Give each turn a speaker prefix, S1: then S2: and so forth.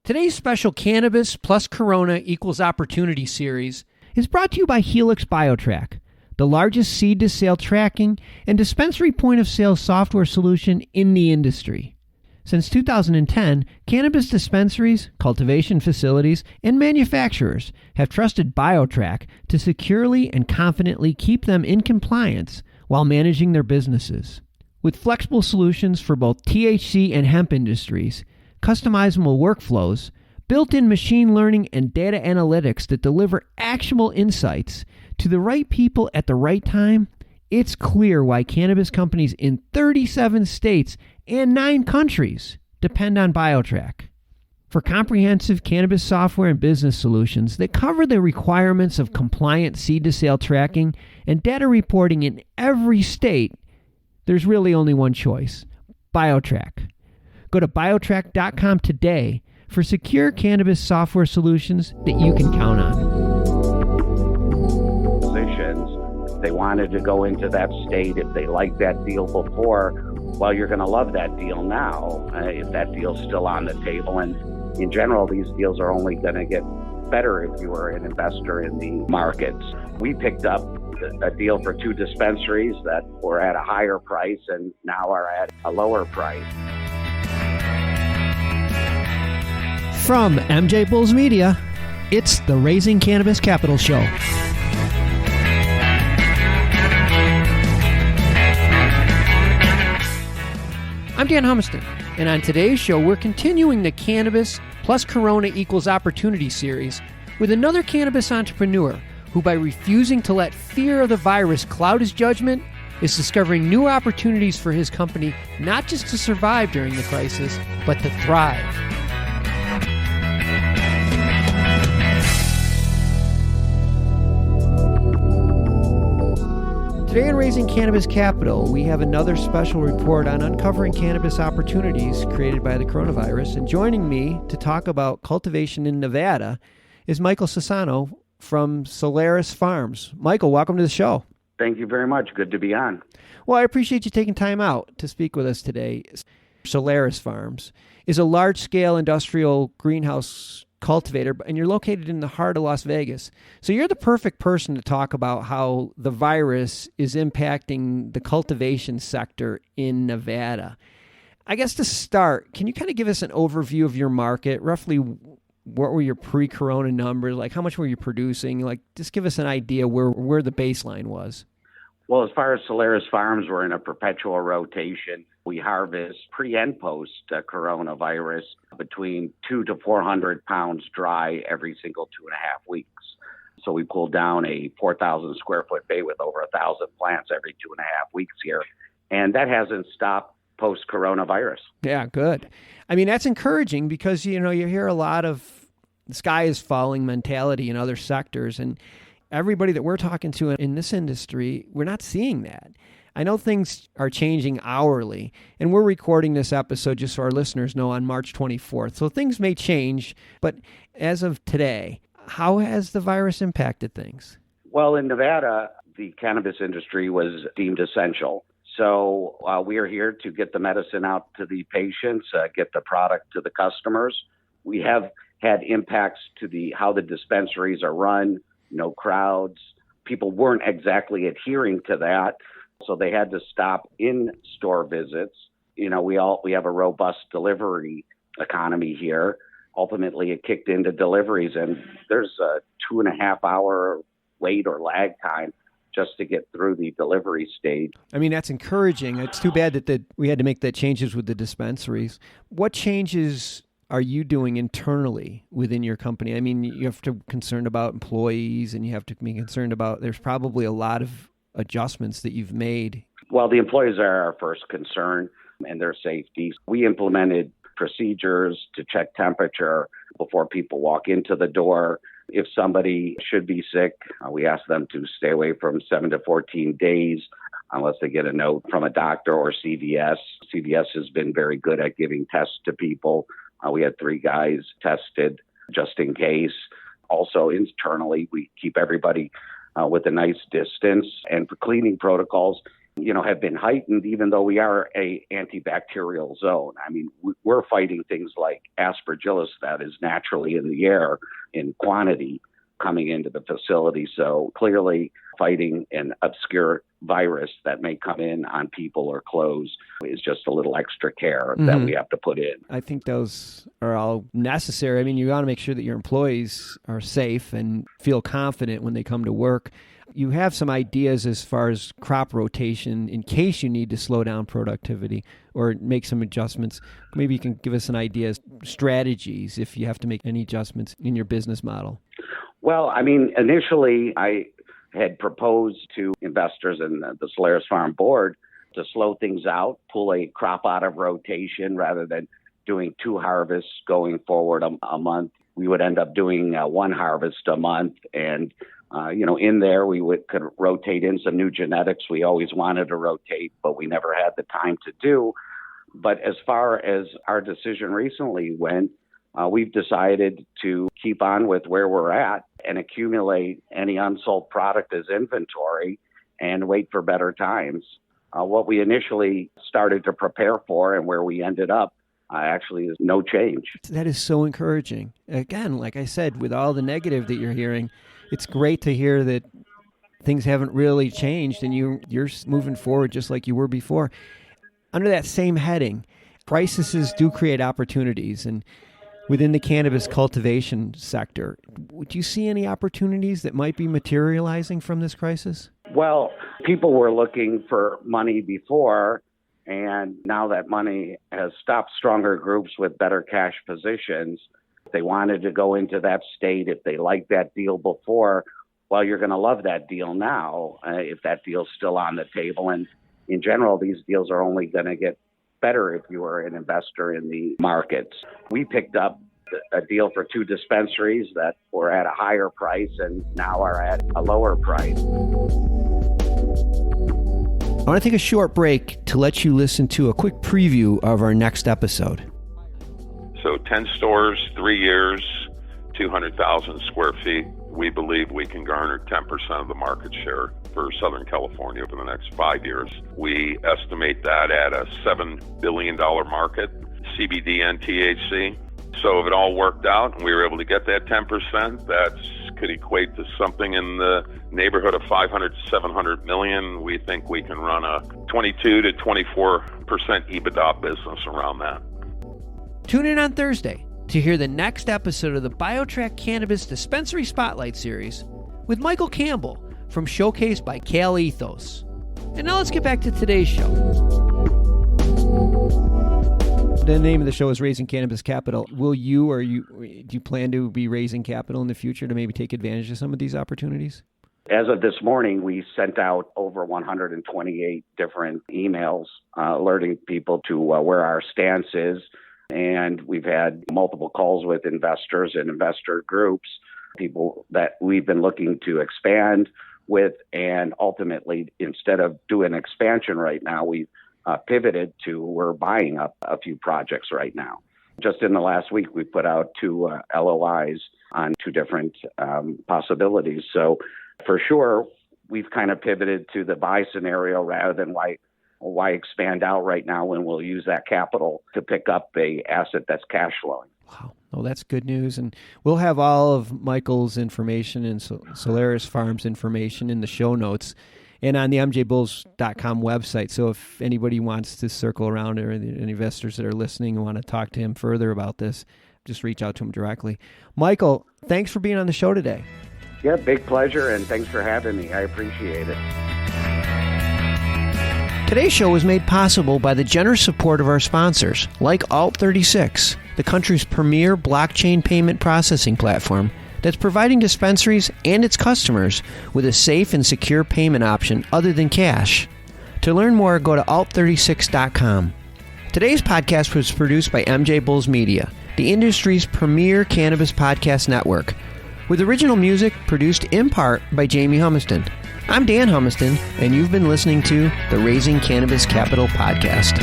S1: Today's special Cannabis plus Corona equals Opportunity series is brought to you by Helix BioTrack, the largest seed-to-sale tracking and dispensary point-of-sale software solution in the industry. Since 2010, cannabis dispensaries, cultivation facilities, and manufacturers have trusted BioTrack to securely and confidently keep them in compliance while managing their businesses. With flexible solutions for both THC and hemp industries, customizable workflows, built-in machine learning and data analytics that deliver actionable insights to the right people at the right time, it's clear why cannabis companies in 37 states and 9 countries depend on BioTrack. For comprehensive cannabis software and business solutions that cover the requirements of compliant seed-to-sale tracking and data reporting in every state, there's really only one choice: BioTrack. Go to biotrack.com today for secure cannabis software solutions that you can count on.
S2: They wanted to go into that state. If they liked that deal before, well, you're going to love that deal now, if that deal's still on the table. And in general, these deals are only going to get better if you are an investor in the markets. We picked up a deal for 2 dispensaries that were at a higher price and now are at a lower price.
S1: From MJBulls Media, it's the Raising Cannabis Capital Show. I'm Dan Humistonabout, and on today's show, we're continuing the Cannabis plus Corona equals Opportunity series with another cannabis entrepreneur who, by refusing to let fear of the virus cloud his judgment, is discovering new opportunities for his company, not just to survive during the crisis, but to thrive. Today on Raising Cannabis Capital, we have another special report on uncovering cannabis opportunities created by the coronavirus. And joining me to talk about cultivation in Nevada is Michael Sassano from Solaris Farms. Michael, welcome to the show.
S2: Thank you very much. Good to be on.
S1: Well, I appreciate you taking time out to speak with us today. Solaris Farms is a large-scale industrial greenhouse cultivator, and you're located in the heart of Las Vegas. So you're the perfect person to talk about how the virus is impacting the cultivation sector in Nevada. I guess to start, can you kind of give us an overview of your market? Roughly, what were your pre-corona numbers? Like, how much were you producing? Like, just give us an idea where the baseline was.
S2: Well, as far as Solaris Farms, we're in a perpetual rotation. We harvest pre and post coronavirus between 200 to 400 pounds dry every single 2.5 weeks. So we pull down a 4,000 square foot bay with over 1,000 plants every 2.5 weeks here. And that hasn't stopped post coronavirus.
S1: Yeah, good. I mean, that's encouraging because, you hear a lot of the sky is falling mentality in other sectors. And everybody that we're talking to in this industry, we're not seeing that. I know things are changing hourly, and we're recording this episode just so our listeners know on March 24th. So things may change, but as of today, how has the virus impacted things?
S2: Well, in Nevada, the cannabis industry was deemed essential. So we are here to get the medicine out to the patients, get the product to the customers. We have had impacts to how the dispensaries are run, no crowds. People weren't exactly adhering to that. So they had to stop in-store visits. We have a robust delivery economy here. Ultimately, it kicked into deliveries, and there's a 2.5-hour wait or lag time just to get through the delivery stage.
S1: I mean, that's encouraging. It's too bad that we had to make that changes with the dispensaries. What changes are you doing internally within your company? I mean, you have to be concerned about employees, and you have to be concerned about, there's probably a lot of adjustments that you've made.
S2: Well, the employees are our first concern and their safety. We implemented procedures to check temperature before people walk into the door. If somebody should be sick, we ask them to stay away from 7 to 14 days unless they get a note from a doctor or CVS. CVS has been very good at giving tests to people. We had 3 guys tested just in case. Also, internally, we keep everybody with a nice distance. And for cleaning protocols, have been heightened, even though we are a antibacterial zone. I mean, we're fighting things like aspergillus that is naturally in the air in quantity coming into the facility. So clearly fighting an obscure virus that may come in on people or clothes is just a little extra care that we have to put in.
S1: I think those are all necessary. I mean, you want to make sure that your employees are safe and feel confident when they come to work. You have some ideas as far as crop rotation in case you need to slow down productivity or make some adjustments. Maybe you can give us an idea, strategies, if you have to make any adjustments in your business model.
S2: Well, I mean, initially I had proposed to investors and the Solaris Farm board to slow things out, pull a crop out of rotation rather than doing 2 harvests going forward a month. We would end up doing 1 harvest a month. And, in there we could rotate in some new genetics we always wanted to rotate, but we never had the time to do. But as far as our decision recently went, we've decided to keep on with where we're at and accumulate any unsold product as inventory and wait for better times. What we initially started to prepare for and where we ended up actually is no change.
S1: That is so encouraging. Again, like I said, with all the negative that you're hearing, it's great to hear that things haven't really changed and you're moving forward just like you were before. Under that same heading, crises do create opportunities, and within the cannabis cultivation sector, would you see any opportunities that might be materializing from this crisis?
S2: Well, people were looking for money before, and now that money has stopped, stronger groups with better cash positions, if they wanted to go into that state, if they liked that deal before, well, you're going to love that deal now if that deal's still on the table. And in general, these deals are only going to get better if you are an investor in the markets. We picked up a deal for 2 dispensaries that were at a higher price and now are at a lower price.
S1: I want to take a short break to let you listen to a quick preview of our next episode.
S3: So 10 stores, 3 years, 200,000 square feet. We believe we can garner 10% of the market share for Southern California over the next 5 years. We estimate that at a $7 billion market, CBD and THC. So if it all worked out and we were able to get that 10%, that could equate to something in the neighborhood of 500 to 700 million. We think we can run a 22 to 24% EBITDA business around that.
S1: Tune in on Thursday to hear the next episode of the BioTrack Cannabis Dispensary Spotlight Series with Michael Campbell from Showcase by Cal Ethos. And now let's get back to today's show. The name of the show is Raising Cannabis Capital. Do you plan to be raising capital in the future to maybe take advantage of some of these opportunities?
S2: As of this morning, we sent out over 128 different emails alerting people to where our stance is. And we've had multiple calls with investors and investor groups, people that we've been looking to expand with. And ultimately, instead of doing expansion right now, we've pivoted to we're buying up a few projects right now. Just in the last week, we put out 2 LOIs on 2 different possibilities. So for sure, we've kind of pivoted to the buy scenario rather than why expand out right now when we'll use that capital to pick up a asset that's cash flowing.
S1: Wow. Well, that's good news. And we'll have all of Michael's information and Solaris Farms information in the show notes and on the MJBulls.com website. So if anybody wants to circle around or any investors that are listening and want to talk to him further about this, just reach out to him directly. Michael, thanks for being on the show today.
S2: Yeah, big pleasure, and thanks for having me. I appreciate it.
S1: Today's show was made possible by the generous support of our sponsors, like Alt36, the country's premier blockchain payment processing platform that's providing dispensaries and its customers with a safe and secure payment option other than cash. To learn more, go to alt36.com. Today's podcast was produced by MJBulls Media, the industry's premier cannabis podcast network, with original music produced in part by Jamie Humiston. I'm Dan Humiston, and you've been listening to the Raising Cannabis Capital podcast.